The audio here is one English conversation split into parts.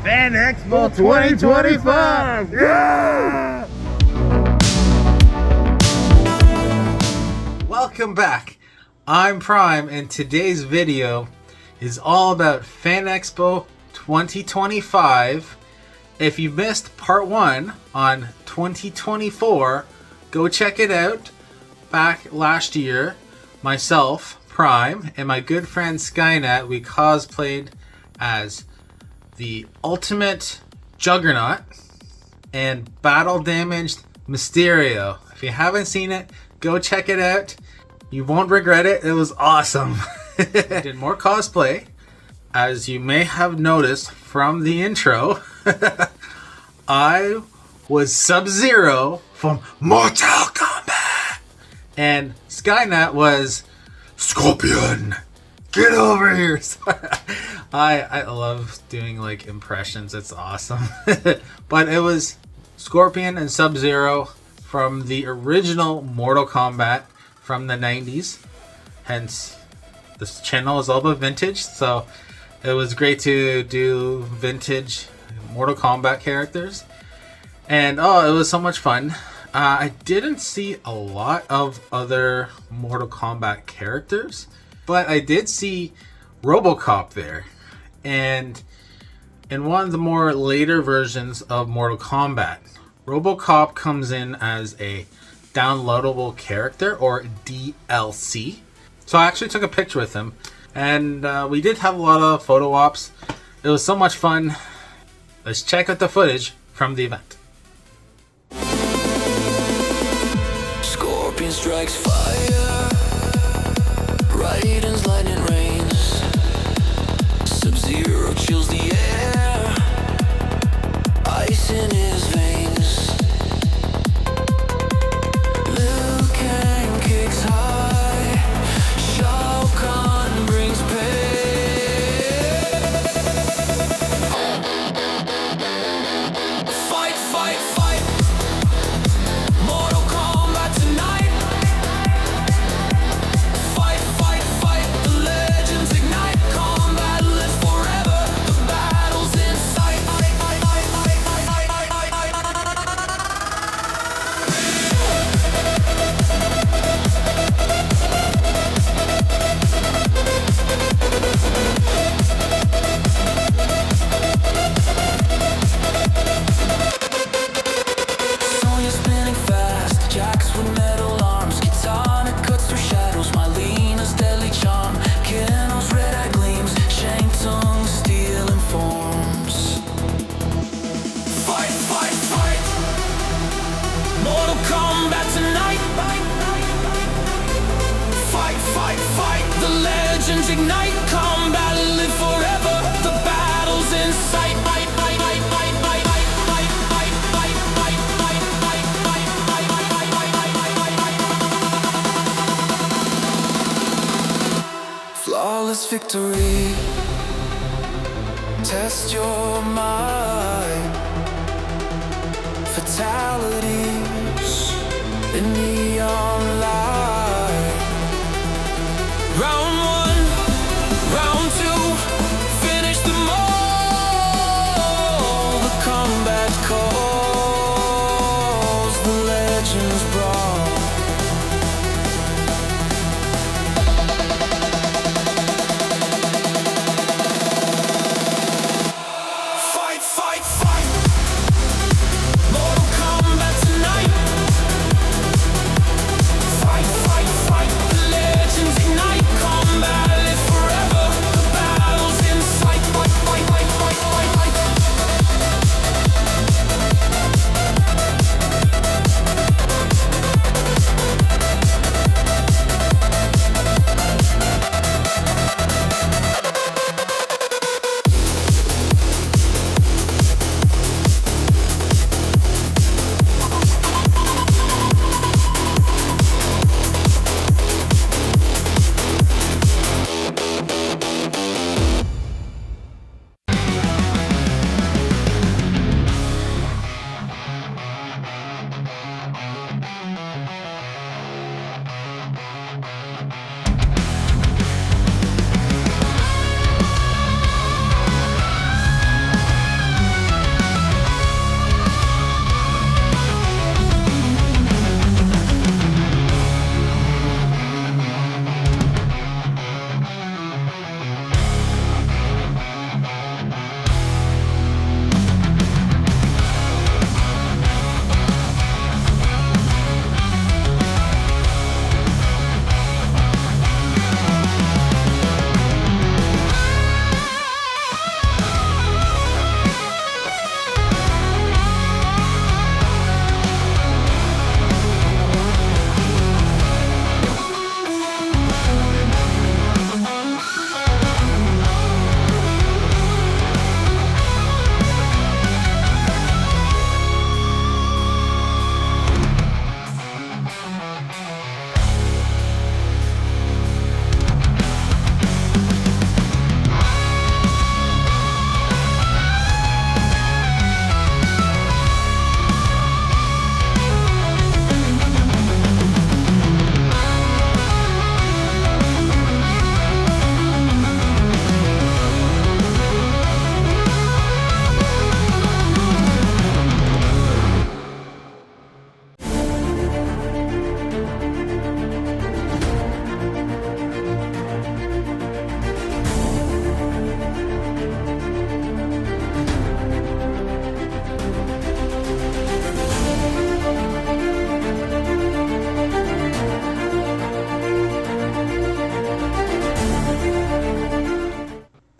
Fan Expo 2025! Yeah! Welcome back. I'm Prime, and today's video is all about Fan Expo 2025. If you missed part 1 on 2024, go check it out. Back last year, myself, Prime, and my good friend Skynet, we cosplayed as the ultimate Juggernaut and battle damaged Mysterio. If you haven't seen it, go check it out. You won't regret it. It was awesome. Did more cosplay. As you may have noticed from the intro, I was Sub-Zero from Mortal Kombat. And Skynet was Scorpion. Get over here. I love doing like impressions. It's awesome. But it was Scorpion and Sub-Zero from the original Mortal Kombat from the 90s. Hence, this channel is all about vintage. So it was great to do vintage Mortal Kombat characters. And oh, it was so much fun. I didn't see a lot of other Mortal Kombat characters, but I did see Robocop there. And in one of the more later versions of Mortal Kombat, Robocop comes in as a downloadable character, or DLC. So I actually took a picture with him, and we did have a lot of photo ops. It was so much fun. Let's check out the footage from the event. Scorpion strikes fire, Raiden's lightning rains, Sub-Zero chills the air, ice in his veins, Liu Kang kicks high, Shao Kahn brings pain. Fight, fight, fight, Mortal Kombat tonight. Fight, fight, fight, the legends ignite. Combat lives forever, the battle's in sight. Sonya spinning fast, Jax with metal arms, Kitana cuts through shadows, Myleena's deadly charm, Keno's red-eye gleams, Shang Tsung's steel informs. Fight, fight, fight, Mortal Kombat tonight. Fight, fight, fight, the legends ignite. Combat live forever, the battle's in sight. Flawless victory, test your mind. Fatalities in neon light. Round 1, round 2, finish them all. The combat calls, the legends brawl. Fight, fight, fight, Mortal Kombat tonight.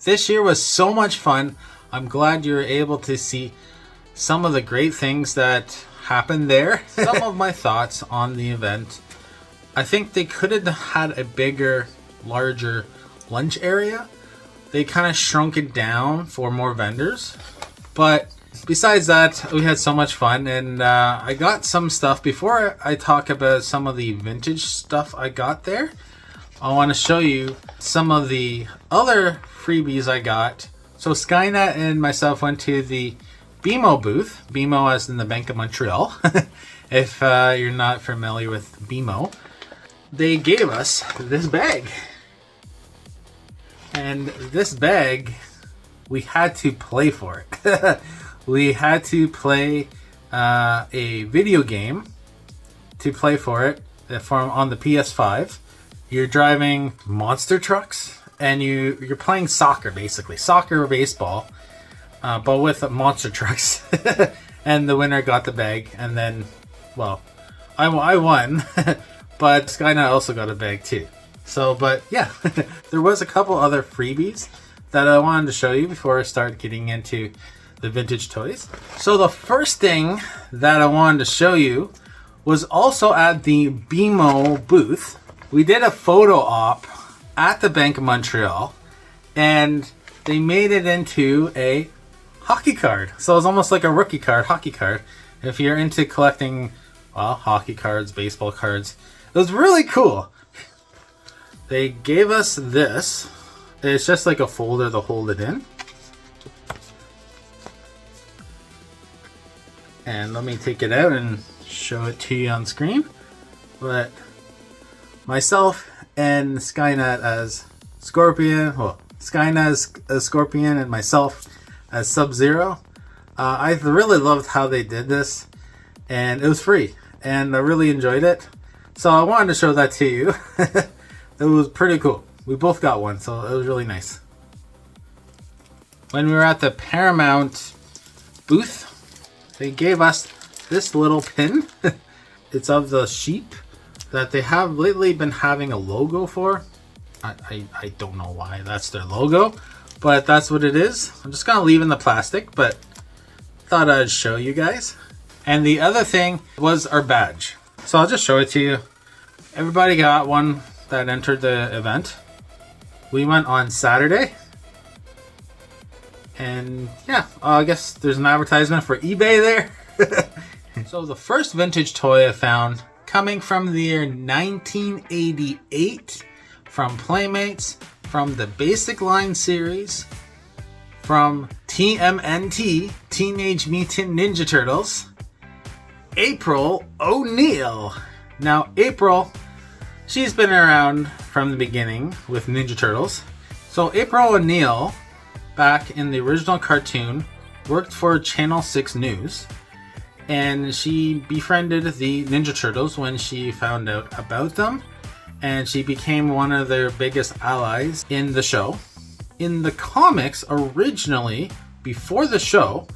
This year was so much fun. I'm glad you were able to see some of the great things that happened there. Some of my thoughts on the event. I think they could have had a bigger, larger lunch area. They kind of shrunk it down for more vendors. But besides that, we had so much fun, and I got some stuff. Before I talk about some of the vintage stuff I got there, I want to show you some of the other freebies I got. So Skynet and myself went to the BMO booth. BMO as in the Bank of Montreal. If you're not familiar with BMO. They gave us this bag. And this bag, we had to play for it. We had to play a video game to play for it on the PS5. You're driving monster trucks and you're playing soccer, basically. Soccer or baseball, but with monster trucks. And the winner got the bag. And then, well, I won, but Skynet also got a bag too. So, but yeah, there was a couple other freebies that I wanted to show you before I start getting into the vintage toys. So the first thing that I wanted to show you was also at the BMO booth. We did a photo op at the Bank of Montreal, and they made it into a hockey card. So it's almost like a rookie card, hockey card. If you're into collecting, well, hockey cards, baseball cards, it was really cool. They gave us this. It's just like a folder to hold it in. And let me take it out and show it to you on screen. But myself and Skynet as Scorpion, well, Skynet as Scorpion and myself as Sub-Zero. I really loved how they did this, and it was free, and I really enjoyed it. So I wanted to show that to you. It was pretty cool. We both got one, so it was really nice. When we were at the Paramount booth, they gave us this little pin. It's of the sheep that they have lately been having a logo for. I don't know why that's their logo, but that's what it is. I'm just gonna leave in the plastic, but thought I'd show you guys. And the other thing was our badge. So I'll just show it to you. Everybody got one that entered the event. We went on Saturday. And yeah, I guess there's an advertisement for eBay there. So the first vintage toy I found, coming from the year 1988, from Playmates, from the Basic Line series, from TMNT, Teenage Mutant Ninja Turtles, April O'Neil. Now April, she's been around from the beginning with Ninja Turtles. So April O'Neil, back in the original cartoon, worked for Channel 6 News, and she befriended the Ninja Turtles when she found out about them, and she became one of their biggest allies in the show. In the comics, originally, before the show,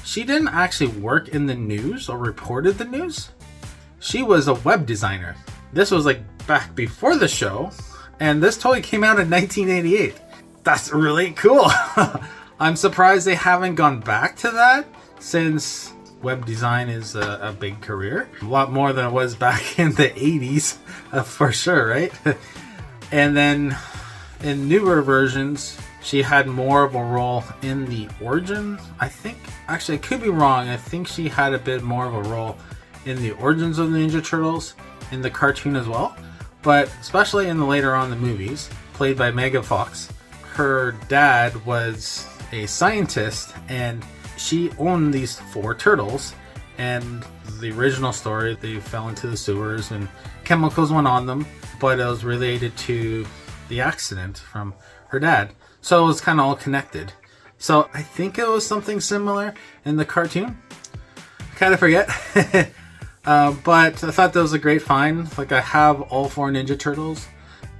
she didn't actually work in the news or reported the news. She was a web designer. This was like back before the show, and this toy came out in 1988. That's really cool. I'm surprised they haven't gone back to that, since web design is a big career. A lot more than it was back in the 80s, for sure, right? And then in newer versions, she had more of a role in the origin, I think. Actually, I could be wrong. I think she had a bit more of a role in the origins of the Ninja Turtles in the cartoon as well. But especially in the later on the movies, played by Megan Fox. Her dad was a scientist, and she owned these 4 turtles. And the original story, they fell into the sewers and chemicals went on them, but it was related to the accident from her dad. So it was kind of all connected. So I think it was something similar in the cartoon. I kind of forget. But I thought that was a great find. Like, I have all 4 Ninja Turtles,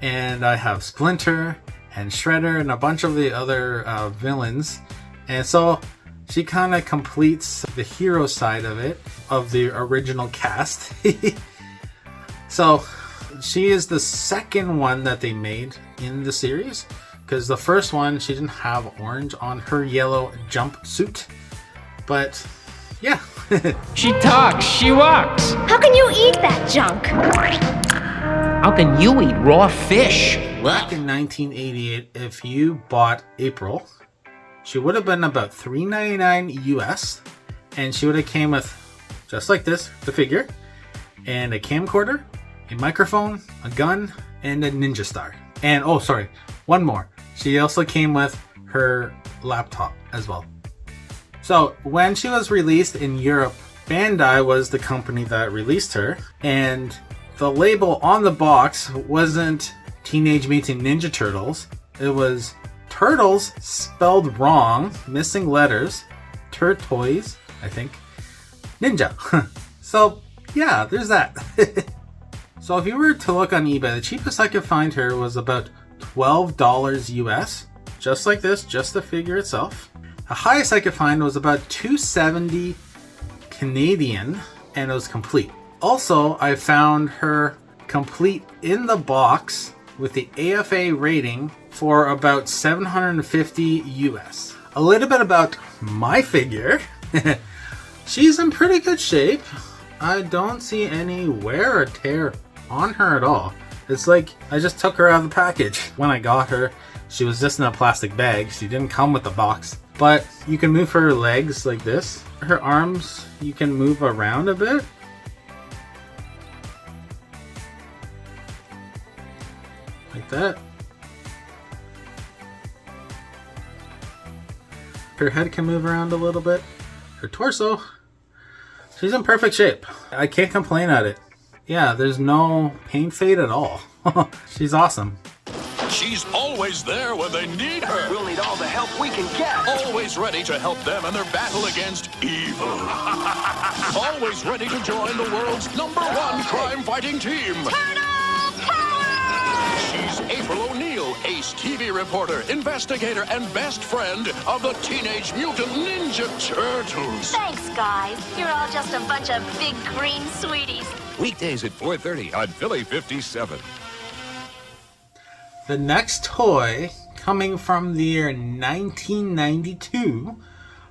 and I have Splinter and Shredder and a bunch of the other villains. And so she kind of completes the hero side of it, of the original cast. So she is the second one that they made in the series. because the first one, she didn't have orange on her yellow jumpsuit. But yeah. She talks, she walks. How can you eat that junk? How can you eat raw fish? Back in 1988, if you bought April, she would have been about $3.99 US, and she would have came with, just like this, the figure, and a camcorder, a microphone, a gun, and a ninja star. And oh, sorry, one more. She also came with her laptop as well. So when she was released in Europe, Bandai was the company that released her, and the label on the box wasn't Teenage Mutant Ninja Turtles. It was Turtles spelled wrong, missing letters, Turtoys, I think, Ninja. So yeah, there's that. So if you were to look on eBay, the cheapest I could find her was about $12 US, just like this, just the figure itself. The highest I could find was about $270 Canadian, and it was complete. Also, I found her complete in the box with the AFA rating for about $750 US. A little bit about my figure. She's in pretty good shape. I don't see any wear or tear on her at all. It's like I just took her out of the package. When I got her, she was just in a plastic bag. She didn't come with the box. But you can move her legs like this. Her arms, you can move around a bit. Like that. Her head can move around a little bit. Her torso, she's in perfect shape. I can't complain at it. Yeah, there's no pain fade at all. She's awesome. She's always there when they need her. We'll need all the help we can get. Always ready to help them in their battle against evil. Always ready to join the world's #1 crime-fighting team. She's April O'Neil, ace TV reporter, investigator, and best friend of the Teenage Mutant Ninja Turtles. Thanks, guys. You're all just a bunch of big green sweeties. Weekdays at 4:30 on Philly 57. The next toy, coming from the year 1992,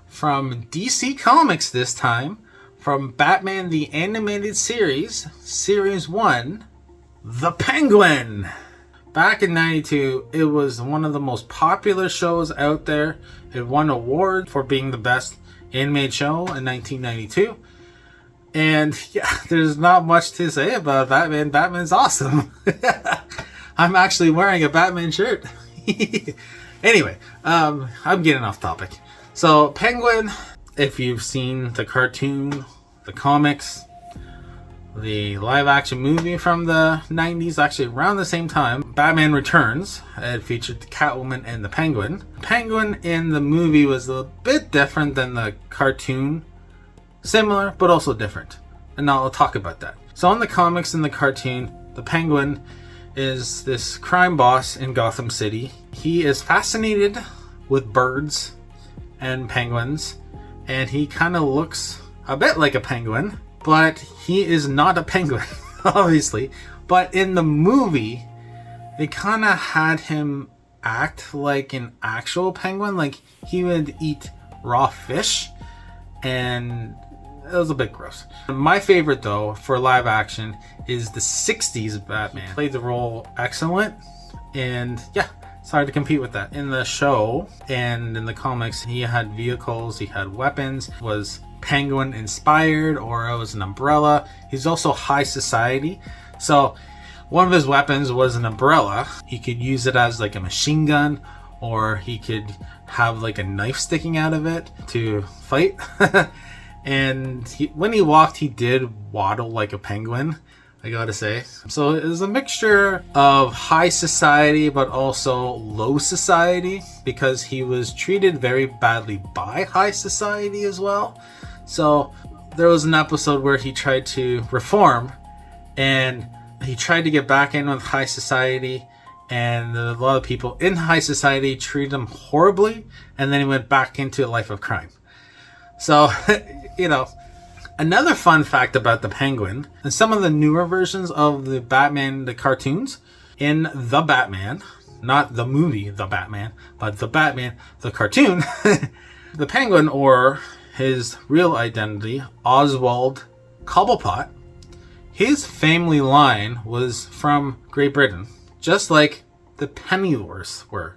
from DC Comics this time, from Batman the Animated Series, Series 1, The Penguin. Back in 92, it was one of the most popular shows out there. It won an award for being the best animated show in 1992. And yeah, there's not much to say about Batman. Batman's awesome. I'm actually wearing a Batman shirt. Anyway, I'm getting off topic. So, Penguin, if you've seen the cartoon, the comics, the live action movie from the 90s, actually around the same time, Batman Returns. It featured the Catwoman and the Penguin. Penguin in the movie was a bit different than the cartoon. Similar, but also different. And now I'll talk about that. So in the comics and the cartoon, the Penguin is this crime boss in Gotham City. He is fascinated with birds and penguins, and he kind of looks a bit like a penguin, but he is not a penguin, obviously. But in the movie, they kind of had him act like an actual penguin, like he would eat raw fish, and it was a bit gross. My favorite, though, for live action is the 60s Batman. Played the role excellent, and yeah, it's hard to compete with that. In the show and in the comics, he had vehicles, he had weapons, was penguin inspired, or it was an umbrella. He's also high society, so one of his weapons was an umbrella. He could use it as like a machine gun, or he could have like a knife sticking out of it to fight. And when he walked, he did waddle like a penguin, I gotta say. So it was a mixture of high society, but also low society, because he was treated very badly by high society as well. So there was an episode where he tried to reform, and he tried to get back in with high society, and a lot of people in high society treated him horribly, and then he went back into a life of crime. So, you know, another fun fact about the Penguin, and some of the newer versions of the Batman, the cartoons, in The Batman, not the movie The Batman, but The Batman, the cartoon. The Penguin, or his real identity, Oswald Cobblepot, his family line was from Great Britain, just like the Pennyworths were.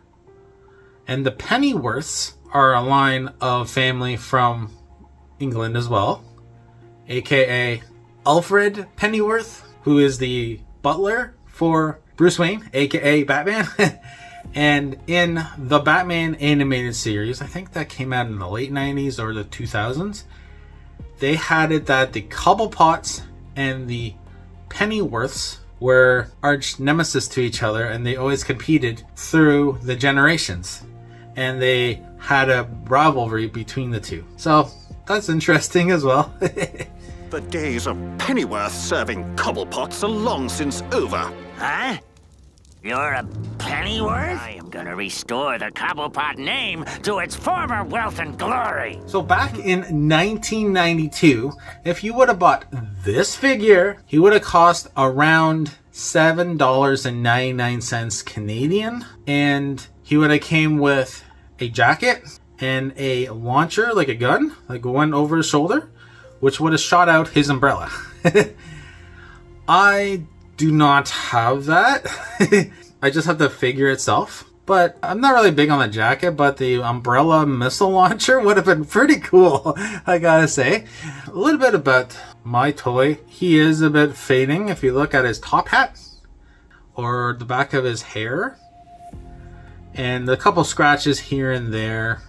And the Pennyworths are a line of family from England as well, aka Alfred Pennyworth, who is the butler for Bruce Wayne, aka Batman. And in the Batman animated series, I think that came out in the late 90s or the 2000s, they had it that the Cobblepots and the Pennyworths were arch nemesis to each other, and they always competed through the generations, and they had a rivalry between the two. So that's interesting as well. The days of Pennyworth serving cobblepots are long since over. Huh? You're a Pennyworth? I am gonna restore the Cobblepot name to its former wealth and glory. So back in 1992, if you would have bought this figure, he would have cost around $7.99 Canadian, and he would have came with a jacket and a launcher, like a gun, like one over his shoulder, which would have shot out his umbrella. I do not have that. I just have the figure itself. But I'm not really big on the jacket, but the umbrella missile launcher would have been pretty cool, I gotta say. A little bit about my toy. He is a bit fading if you look at his top hat or the back of his hair. And a couple scratches here and there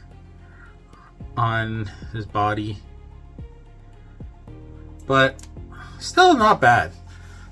on his body. But still not bad.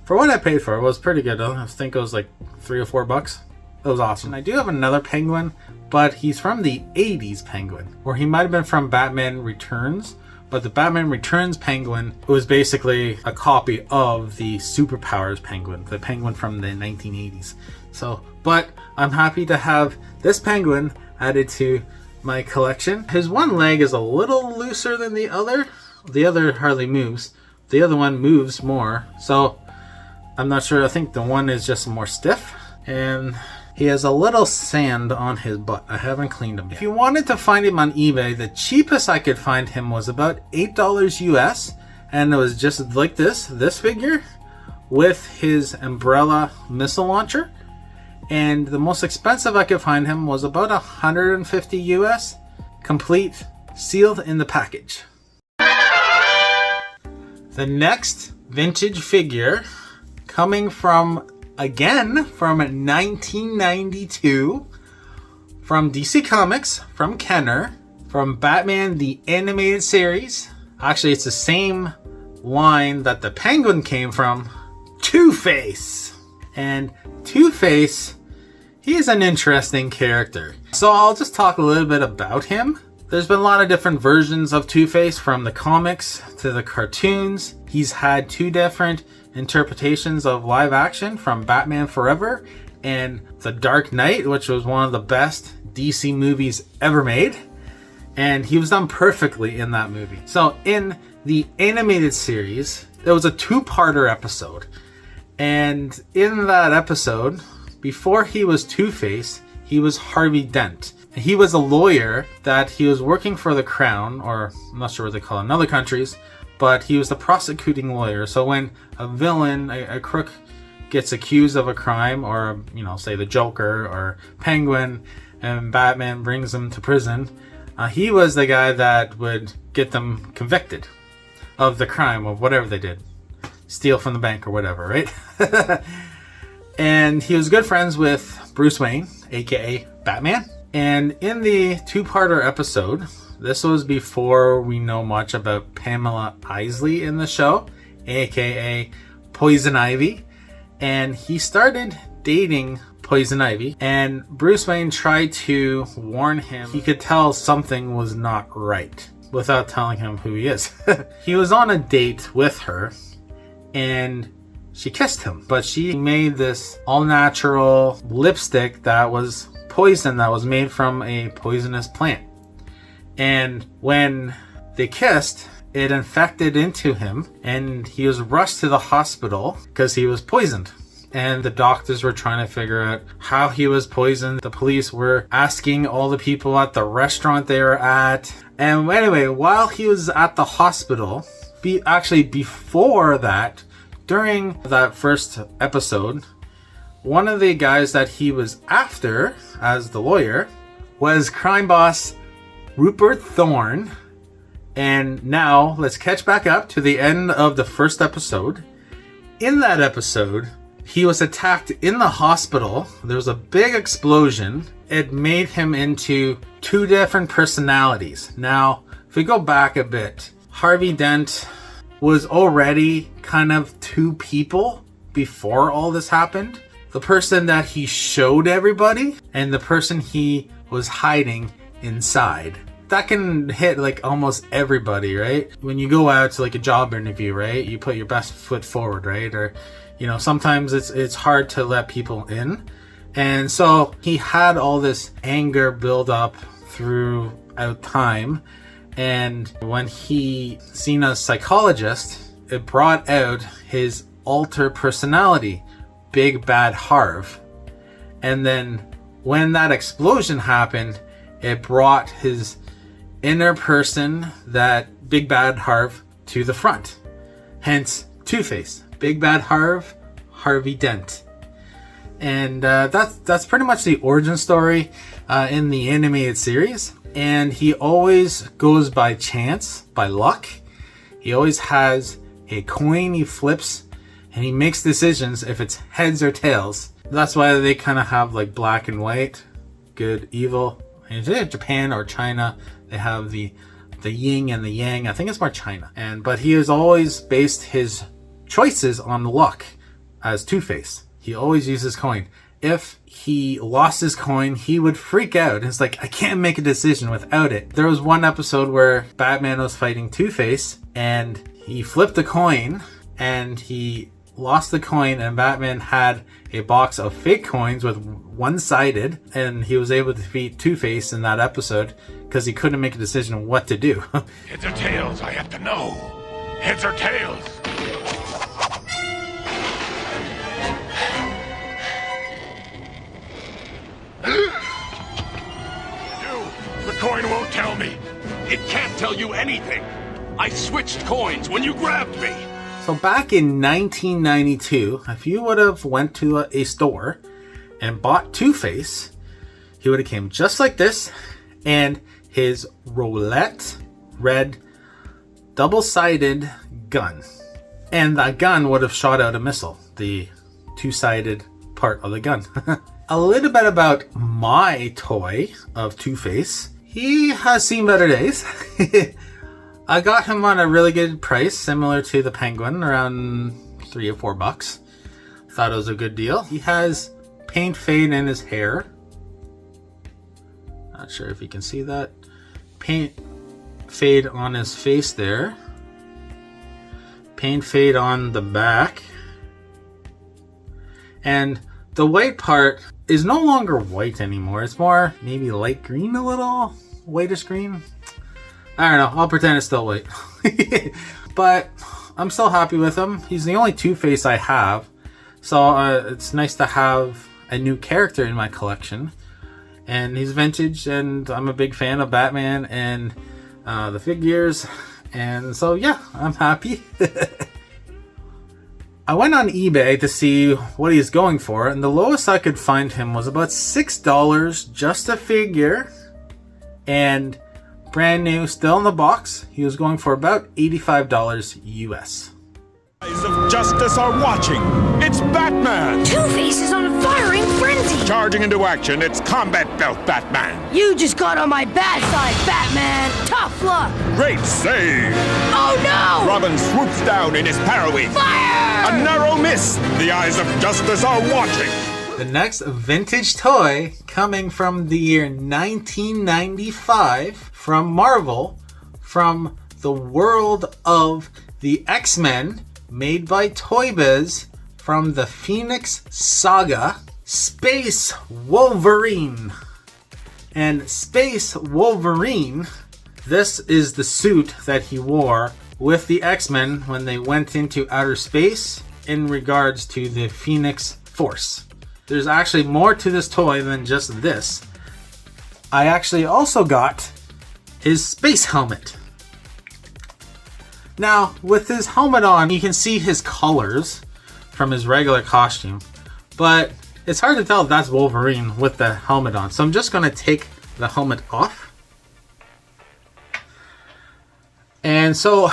For what I paid for, it was pretty good. I think it was like $3 or $4. It was awesome. I do have another penguin, but he's from the 80s penguin, or he might have been from Batman Returns. But the Batman Returns penguin was basically a copy of the Superpowers penguin, the penguin from the 1980s. So, but I'm happy to have this penguin added to my collection. His one leg is a little looser than the other. The other hardly moves. The other one moves more. So I'm not sure. I think the one is just more stiff. And he has a little sand on his butt. I haven't cleaned him yet. If you wanted to find him on eBay, the cheapest I could find him was about $8 US. And it was just like this figure with his umbrella missile launcher. And the most expensive I could find him was about $150 US, complete, sealed in the package. The next vintage figure, coming from, again, from 1992, from DC Comics, from Kenner, from Batman the Animated Series. Actually, it's the same line that the Penguin came from, Two-Face. And Two-Face, he is an interesting character. So I'll just talk a little bit about him. There's been a lot of different versions of Two-Face, from the comics to the cartoons. He's had two different interpretations of live action, from Batman Forever and The Dark Knight, which was one of the best DC movies ever made. And he was done perfectly in that movie. So in the animated series, there was a two-parter episode. And in that episode, before he was Two-Face, he was Harvey Dent. He was a lawyer that he was working for the crown, or I'm not sure what they call it in other countries, but he was the prosecuting lawyer. So when a villain, a crook, gets accused of a crime, or, you know, say the Joker or Penguin, and Batman brings them to prison, he was the guy that would get them convicted of the crime of whatever they did. Steal from the bank or whatever, right? And he was good friends with Bruce Wayne, aka Batman. And in the two-parter episode, this was before we know much about Pamela Isley in the show, aka Poison Ivy. And he started dating Poison Ivy, and Bruce Wayne tried to warn him. He could tell something was not right without telling him who he is. He was on a date with her, and she kissed him, but she made this all-natural lipstick that was poison, that was made from a poisonous plant. And when they kissed, it infected into him, and he was rushed to the hospital because he was poisoned. and the doctors were trying to figure out how he was poisoned. The police were asking all the people at the restaurant they were at. And anyway, while he was at the hospital, actually before that, during that first episode, one of the guys that he was after as the lawyer was crime boss Rupert Thorne. And now let's catch back up to the end of the first episode. In that episode, he was attacked in the hospital. There was a big explosion. It made him into two different personalities. Now, if we go back a bit, Harvey Dent was already kind of two people before all this happened. The person that he showed everybody and the person he was hiding inside. That can hit like almost everybody, right? When you go out to like a job interview, right? You put your best foot forward, right? Or, you know, sometimes it's hard to let people in. And so he had all this anger build up throughout time. And when he seen a psychologist, it brought out his alter personality, Big Bad Harv. And then when that explosion happened, it brought his inner person, that Big Bad Harv, to the front. Hence, Two-Face. Big Bad Harv, Harvey Dent. And that's pretty much the origin story in the animated series. And he always goes by chance, by luck. He always has a coin he flips, and he makes decisions if it's heads or tails. That's why they kind of have like black and white, good, evil. In Japan or China, they have the yin and the yang. I think it's more China. But he has always based his choices on luck as Two-Face. He always uses coin. If he lost his coin, he would freak out. It's like, I can't make a decision without it. There was one episode where Batman was fighting Two-Face and he flipped a coin and he lost the coin, and Batman had a box of fake coins with one-sided, and he was able to defeat Two-Face in that episode because he couldn't make a decision on what to do. Heads or tails, I have to know. Heads or tails? The coin won't tell me. It can't tell you anything. I switched coins when you grabbed me. So back in 1992, if you would have went to a store and bought Two-Face, he would have came just like this, and his roulette red double-sided gun. And that gun would have shot out a missile, the two-sided part of the gun. A little bit about my toy of Two-Face. He has seen better days. I got him on a really good price, similar to the Penguin, around $3 or $4. Thought it was a good deal. He has paint fade in his hair. Not sure if you can see that. Paint fade on his face there. Paint fade on the back. And the white part is no longer white anymore. It's more maybe light green, a little whitish green. I don't know. I'll pretend it's still white. But I'm still happy with him. He's the only Two-Face I have. So it's nice to have a new character in my collection. And he's vintage, and I'm a big fan of Batman and the figures. And so, yeah, I'm happy. I went on eBay to see what he's going for, and the lowest I could find him was about $6 just a figure. And brand new, still in the box. He was going for about $85 US. Eyes of justice are watching. It's Batman! Two-Face is on a firing frenzy! Charging into action, it's Combat Belt Batman! You just got on my bad side, Batman! Tough luck! Great save! Oh no! Robin swoops down in his Paraweave. Fire! A narrow miss! The eyes of justice are watching! The next vintage toy coming from the year 1995 from Marvel, from the world of the Xmen, made by ToyBiz, from the Phoenix Saga, Space Wolverine. And Space Wolverine, this is the suit that he wore with the X-Men when they went into outer space in regards to the Phoenix Force. There's actually more to this toy than just this. I actually also got his space helmet. Now, with his helmet on, you can see his colors from his regular costume, but it's hard to tell if that's Wolverine with the helmet on. So I'm just going to take the helmet off. And so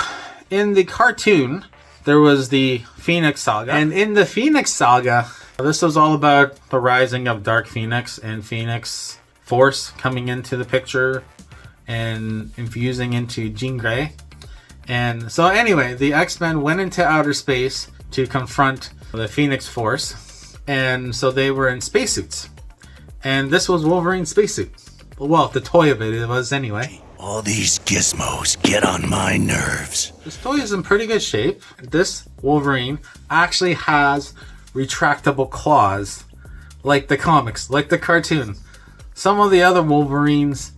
in the cartoon, there was the Phoenix Saga. And in the Phoenix Saga, this was all about the rising of Dark Phoenix and Phoenix Force coming into the picture and infusing into Jean Grey. And so anyway, the X-Men went into outer space to confront the Phoenix Force. And so they were in spacesuits. And this was Wolverine's spacesuit. Well, the toy of it was anyway. All these gizmos get on my nerves. This toy is in pretty good shape. This Wolverine actually has retractable claws, like the comics, like the cartoon. Some of the other Wolverines,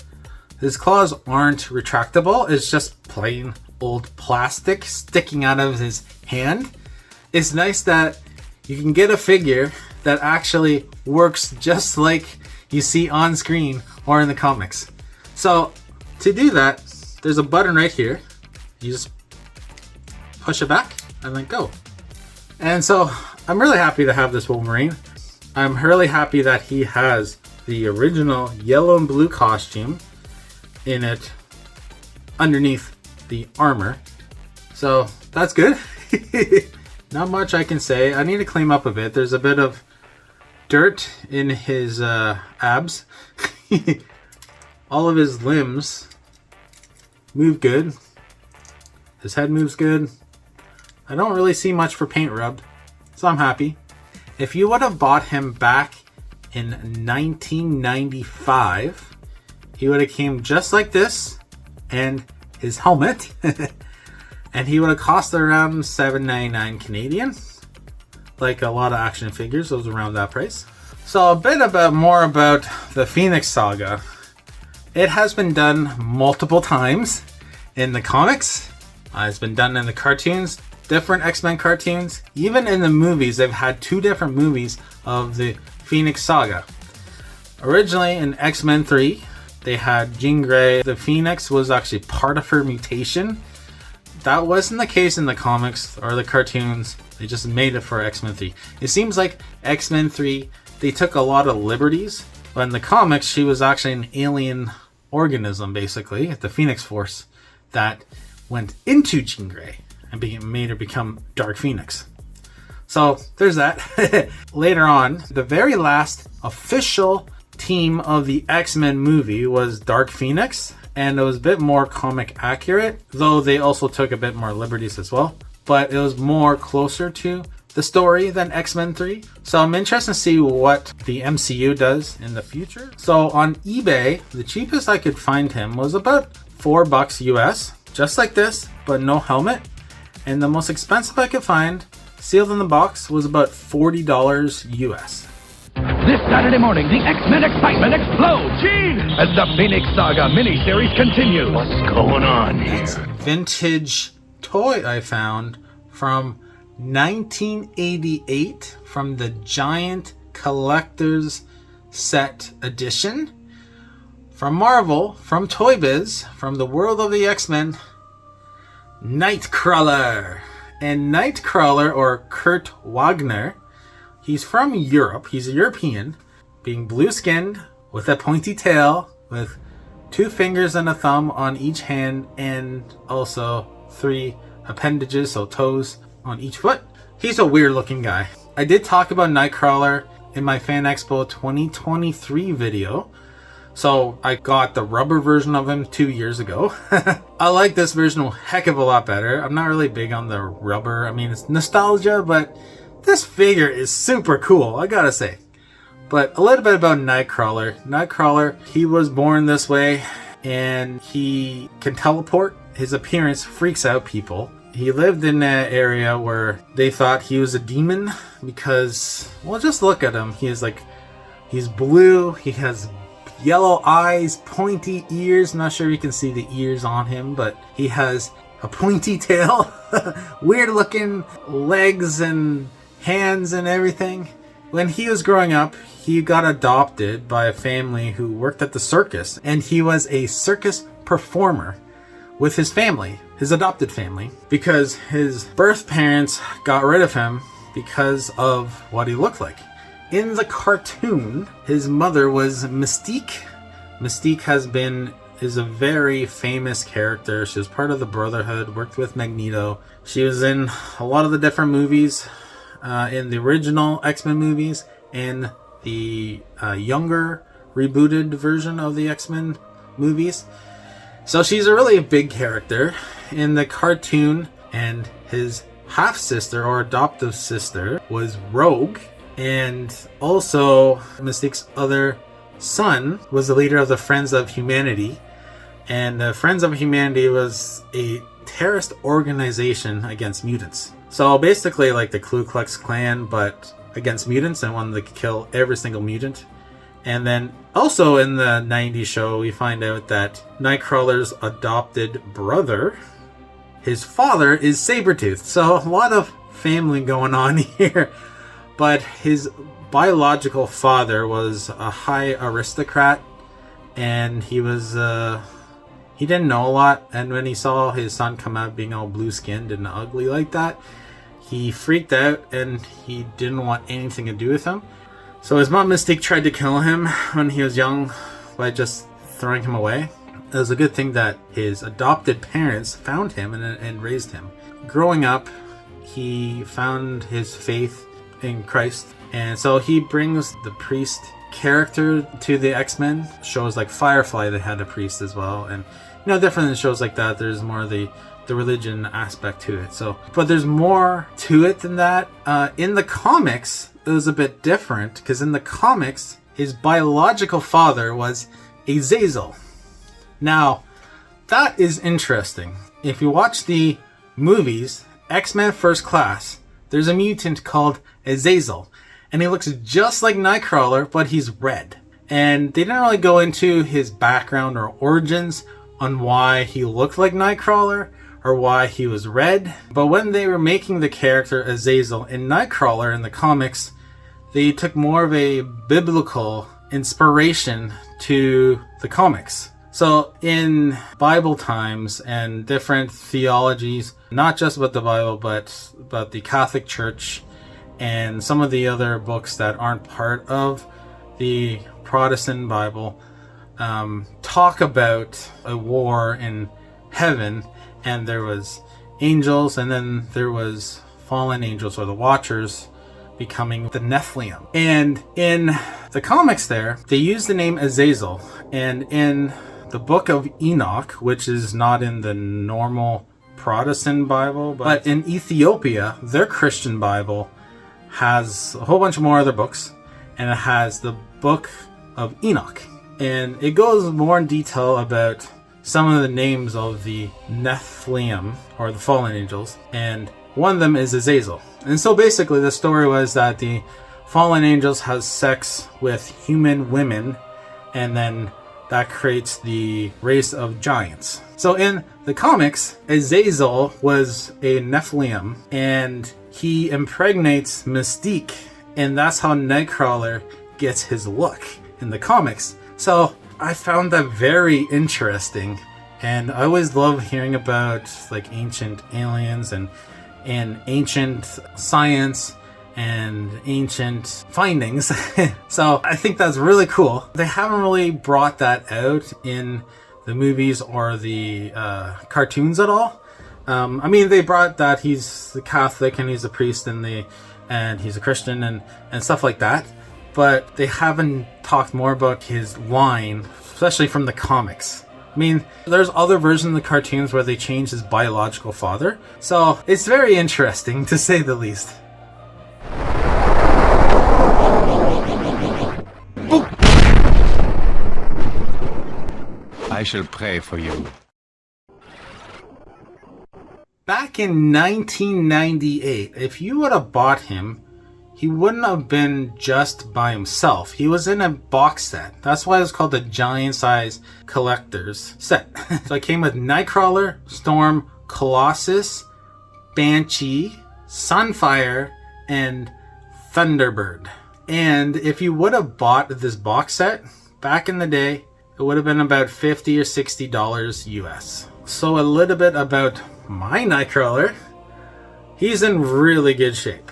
his claws aren't retractable. It's just plain old plastic sticking out of his hand. It's nice that you can get a figure that actually works just like you see on screen or in the comics. So to do that, there's a button right here. You just push it back and then go. And so I'm really happy to have this Wolverine. I'm really happy that he has the original yellow and blue costume in it underneath the armor. So that's good. Not much I can say. I need to clean up a bit. There's a bit of dirt in his abs. All of his limbs move good. His head moves good. I don't really see much for paint rubbed, so I'm happy. If you would have bought him back in 1995, he would have came just like this and his helmet. And he would have cost around $7.99 Canadian. Like a lot of action figures, it was around that price. So a bit more about the Phoenix Saga. It has been done multiple times in the comics. It's been done in the cartoons, different X-Men cartoons. Even in the movies, they've had 2 different movies of the Phoenix Saga. Originally in X-Men 3, they had Jean Grey. The Phoenix was actually part of her mutation. That wasn't the case in the comics or the cartoons. They just made it for X-Men 3. It seems like X-Men 3, they took a lot of liberties. But in the comics, she was actually an alien organism, basically, the Phoenix Force, that went into Jean Grey and made her become Dark Phoenix. So there's that. Later on, the very last official team of the X-Men movie was Dark Phoenix, and it was a bit more comic accurate, though they also took a bit more liberties as well. But it was more closer to the story than X-Men 3. So I'm interested to see what the MCU does in the future. So on eBay, the cheapest I could find him was about $4 US, just like this, but no helmet. And the most expensive I could find, sealed in the box, was about $40 US. This Saturday morning, the X-Men excitement explodes! Gene! As the Phoenix Saga miniseries continues. What's going on here? It's vintage toy I found from 1988 from the Giant Collector's Set Edition. From Marvel, from ToyBiz, from the world of the X-Men, Nightcrawler. And Nightcrawler, or Kurt Wagner, he's from Europe. He's a European, being blue-skinned, with a pointy tail, with 2 fingers and a thumb on each hand, and also 3 appendages, so toes, on each foot. He's a weird-looking guy. I did talk about Nightcrawler in my Fan Expo 2023 video. So I got the rubber version of him 2 years ago. I like this version a heck of a lot better. I'm not really big on the rubber. I mean, it's nostalgia, but this figure is super cool, I gotta say. But a little bit about Nightcrawler. Nightcrawler, he was born this way, and he can teleport. His appearance freaks out people. He lived in an area where they thought he was a demon because, well, just look at him. He's blue, he has yellow eyes, pointy ears. Not sure you can see the ears on him, but he has a pointy tail, weird looking legs and hands and everything. It when he was growing up, he got adopted by a family who worked at the circus, and he was a circus performer with his family, his adopted family, because his birth parents got rid of him because of what he looked like. In the cartoon, his mother was Mystique. Mystique is a very famous character. She was part of the Brotherhood, worked with Magneto. She was in a lot of the different movies, in the original X-Men movies, and the younger rebooted version of the X-Men movies. So she's a really big character in the cartoon, and his half-sister or adoptive sister was Rogue, and also Mystique's other son was the leader of the Friends of Humanity, and the Friends of Humanity was a terrorist organization against mutants. So basically like the Ku Klux Klan, but against mutants, and wanted to kill every single mutant. And then also in the 90s show, we find out that Nightcrawler's adopted brother, his father is Sabretooth. So a lot of family going on here. But his biological father was a high aristocrat, and he didn't know a lot. And when he saw his son come out being all blue-skinned and ugly like that, he freaked out and he didn't want anything to do with him. So his mom Mystique tried to kill him when he was young by just throwing him away. It was a good thing that his adopted parents found him and raised him. Growing up, he found his faith in Christ, and so he brings the priest character to the X-Men. Shows like Firefly, they had a priest as well, and different than shows like that, there's more the religion aspect to it. So, but there's more to it than that. In the comics, it was a bit different, because in the comics, his biological father was Azazel. Now, that is interesting. If you watch the movies, X-Men First Class, there's a mutant called Azazel, and he looks just like Nightcrawler, but he's red. And they didn't really go into his background or origins on why he looked like Nightcrawler or why he was red. But when they were making the character Azazel in Nightcrawler in the comics, they took more of a biblical inspiration to the comics. So in Bible times and different theologies, not just about the Bible, but about the Catholic Church and some of the other books that aren't part of the Protestant Bible, talk about a war in heaven, and there was angels, and then there was fallen angels, or the Watchers, becoming the Nephilim. And in the comics there, they use the name Azazel, and in the book of Enoch, which is not in the normal Protestant Bible, but in Ethiopia, their Christian Bible has a whole bunch more other books, and it has the book of Enoch. And it goes more in detail about some of the names of the Nephilim, or the fallen angels, and one of them is Azazel. And so basically the story was that the fallen angels has sex with human women, and then that creates the race of giants. So in the comics, Azazel was a Nephilim, and he impregnates Mystique, and that's how Nightcrawler gets his look in the comics. So I found that very interesting, and I always love hearing about like ancient aliens and ancient science and ancient findings. So I think that's really cool. They haven't really brought that out in the movies or the cartoons at all. I mean, they brought that he's the Catholic and he's a priest and he's a Christian and stuff like that, but they haven't talked more about his line, especially from the comics. I mean, there's other versions of the cartoons where they change his biological father, so it's very interesting to say the least. I shall pray for you. Back in 1998, if you would have bought him, he wouldn't have been just by himself. He was in a box set. That's why it's called the giant size collector's set. So it came with Nightcrawler, Storm, Colossus, Banshee, Sunfire, and Thunderbird. And if you would have bought this box set back in the day, it would have been about $50 or $60 US. So a little bit about my Nightcrawler. He's in really good shape.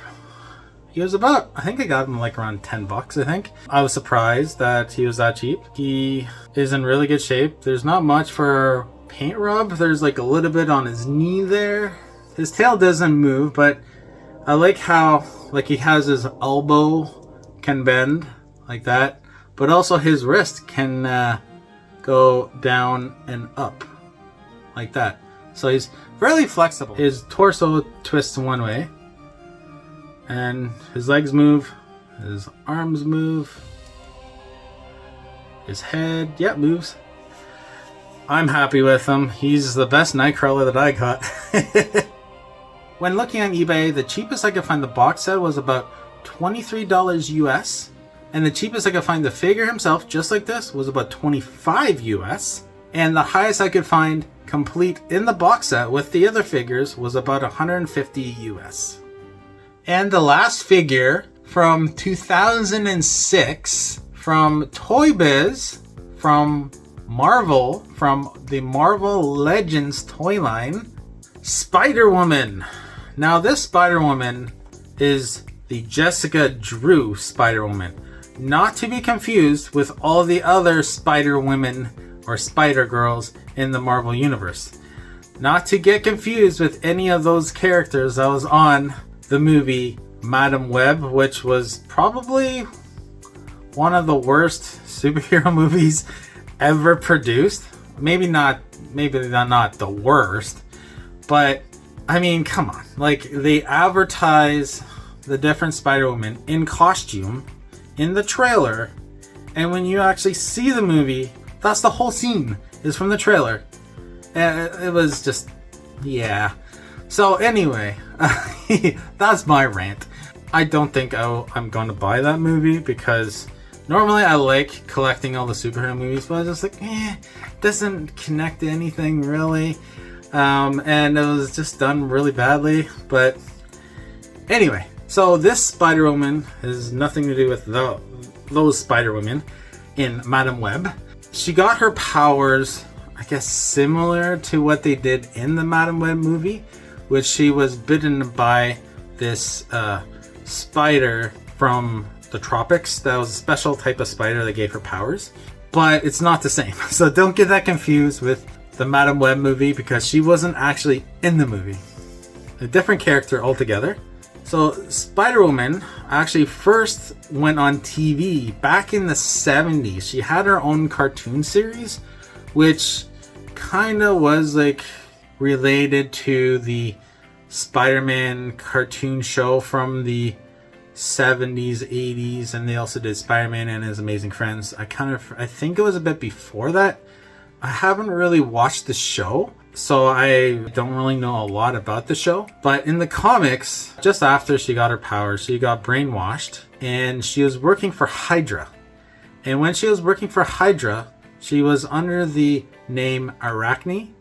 He was about, I think I got him like around 10 bucks, I think. I was surprised that he was that cheap. He is in really good shape. There's not much for paint rub. There's like a little bit on his knee there. His tail doesn't move, but I like how like he has his elbow can bend like that, but also his wrist can go down and up like that. So he's fairly flexible. His torso twists one way, and his legs move, his arms move, his head, yeah, moves. I'm happy with him. He's the best Nightcrawler that I got. When looking on eBay, the cheapest I could find the box set was about $23 US. And the cheapest I could find the figure himself, just like this, was about $25 US. And the highest I could find complete in the box set with the other figures was about $150 US. And the last figure from 2006 from ToyBiz, from Marvel, from the Marvel Legends toy line, Spider-Woman. Now this Spider-Woman is the Jessica Drew Spider-Woman. Not to be confused with all the other Spider-Women or Spider-Girls in the Marvel Universe. Not to get confused with any of those characters that was on the movie Madam Web, which was probably one of the worst superhero movies ever produced. Maybe not the worst, but I mean, come on. Like, they advertise the different Spider-Woman in costume in the trailer, and when you actually see the movie, that's the whole scene is from the trailer. And it was just, yeah. So anyway, that's my rant. I don't think I'm going to buy that movie, because normally I like collecting all the superhero movies, but I was just like, doesn't connect to anything really. And it was just done really badly. But anyway, so this Spider-Woman has nothing to do with those Spider-Women in Madam Web. She got her powers, I guess, similar to what they did in the Madam Web movie, which she was bitten by this spider from the tropics. That was a special type of spider that gave her powers, but it's not the same. So don't get that confused with the Madam Web movie, because she wasn't actually in the movie. A different character altogether. So Spider-Woman actually first went on TV back in the 70s. She had her own cartoon series, which kind of was like related to the Spider-Man cartoon show from the 70s, 80s, and they also did Spider-Man and His Amazing Friends. I think it was a bit before that. I haven't really watched the show, so I don't really know a lot about the show. But in the comics, just after she got her powers, she got brainwashed, and she was working for Hydra. And when she was working for Hydra, she was under the name Arachne,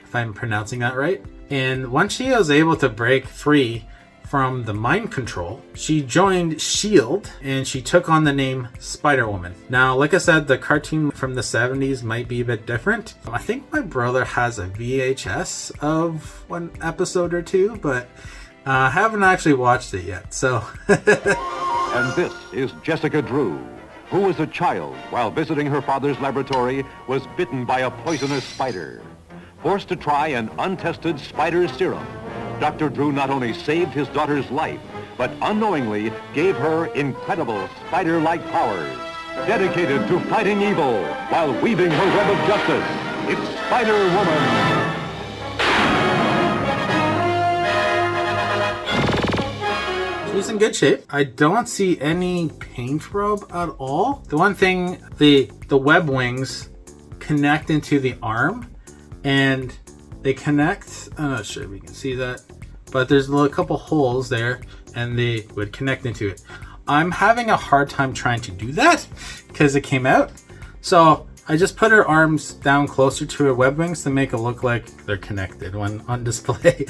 if I'm pronouncing that right. And once she was able to break free from the mind control, she joined S.H.I.E.L.D. and she took on the name Spider-Woman. Now, like I said, the cartoon from the 70s might be a bit different. I think my brother has a VHS of one episode or two, but I haven't actually watched it yet, so. And this is Jessica Drew, who as a child, while visiting her father's laboratory, was bitten by a poisonous spider. Forced to try an untested spider serum, Dr. Drew not only saved his daughter's life, but unknowingly gave her incredible spider-like powers. Dedicated to fighting evil while weaving her web of justice, it's Spider-Woman. She's in good shape. I don't see any paint rub at all. The one thing, the web wings connect into the arm, and they connect, I'm not sure if you can see that, but there's a couple holes there, and they would connect into it. I'm having a hard time trying to do that because it came out. So I just put her arms down closer to her web wings to make it look like they're connected when on display.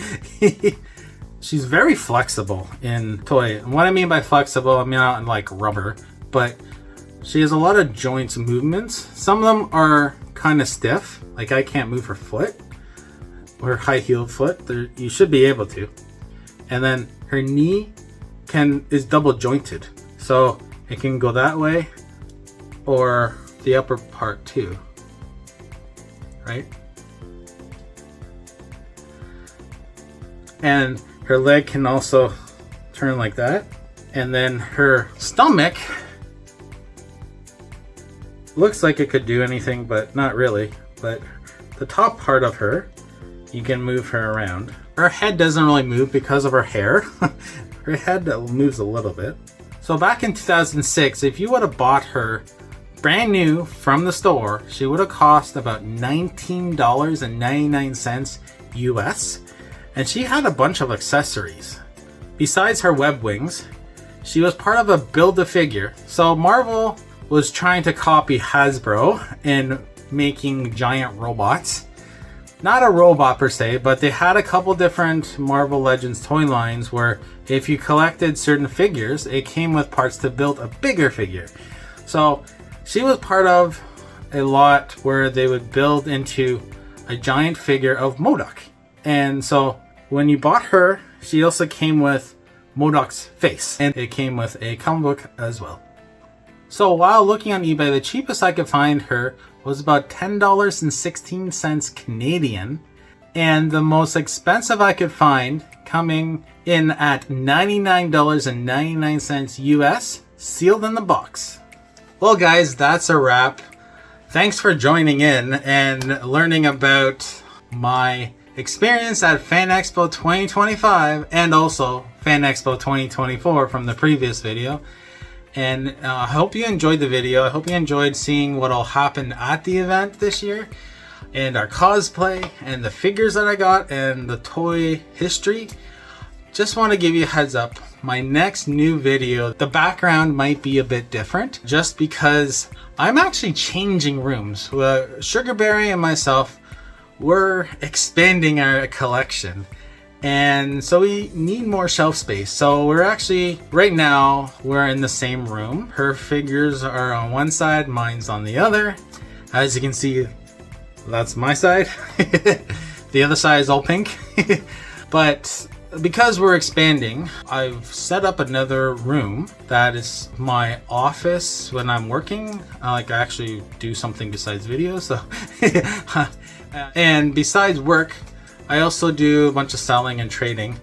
she's very flexible in toy. And what I mean by flexible, I mean not like rubber, but she has a lot of joints and movements. Some of them are kind of stiff, like I can't move her foot, or high-heeled foot. You should be able to. And then her knee is double jointed, so it can go that way or the upper part too, right? And her leg can also turn like that. And then her stomach looks like it could do anything, but not really. But the top part of her, you can move her around. Her head doesn't really move because of her hair. Her head moves a little bit. So back in 2006, if you would have bought her brand new from the store, she would have cost about $19.99 US. And she had a bunch of accessories. Besides her web wings, she was part of a Build-A-Figure. So Marvel was trying to copy Hasbro in making giant robots. Not a robot per se, but they had a couple different Marvel Legends toy lines where if you collected certain figures, it came with parts to build a bigger figure. So she was part of a lot where they would build into a giant figure of MODOK. And so when you bought her, she also came with MODOK's face, and it came with a comic book as well. So while looking on eBay, the cheapest I could find her was about $10.16 Canadian, and the most expensive I could find coming in at $99.99 US, sealed in the box. Well guys, that's a wrap. Thanks for joining in and learning about my experience at Fan Expo 2025 and also Fan Expo 2024 from the previous video. And I hope you enjoyed the video. I hope you enjoyed seeing what all happened at the event this year, and our cosplay, and the figures that I got, and the toy history. Just want to give you a heads up. My next new video, the background might be a bit different, just because I'm actually changing rooms. Sugarberry and myself, we're expanding our collection. And so we need more shelf space. So we're actually, right now, we're in the same room. Her figures are on one side, mine's on the other. As you can see, that's my side. The other side is all pink. But because we're expanding, I've set up another room that is my office when I'm working. I actually do something besides videos. So and besides work, I also do a bunch of selling and trading,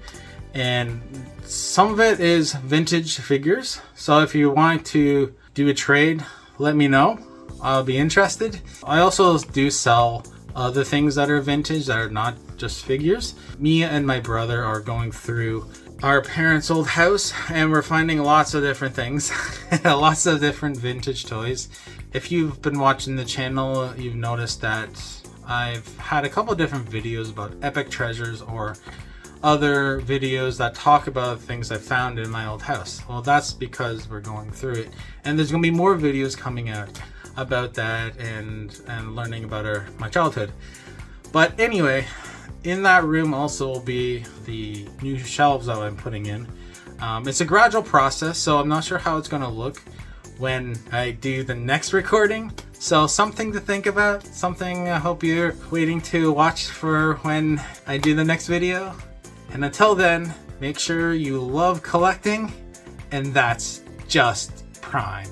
and some of it is vintage figures. So if you want to do a trade, let me know. I'll be interested. I also do sell other things that are vintage that are not just figures. Me and my brother are going through our parents' old house and we're finding lots of different things. Lots of different vintage toys. If you've been watching the channel, you've noticed that I've had a couple of different videos about epic treasures or other videos that talk about things I found in my old house. Well, that's because we're going through it, and there's gonna be more videos coming out about that and learning about my childhood. But anyway, in that room also will be the new shelves that I'm putting in. It's a gradual process, so I'm not sure how it's gonna look when I do the next recording. So something to think about, something I hope you're waiting to watch for when I do the next video. And until then, make sure you love collecting, and that's just Prime.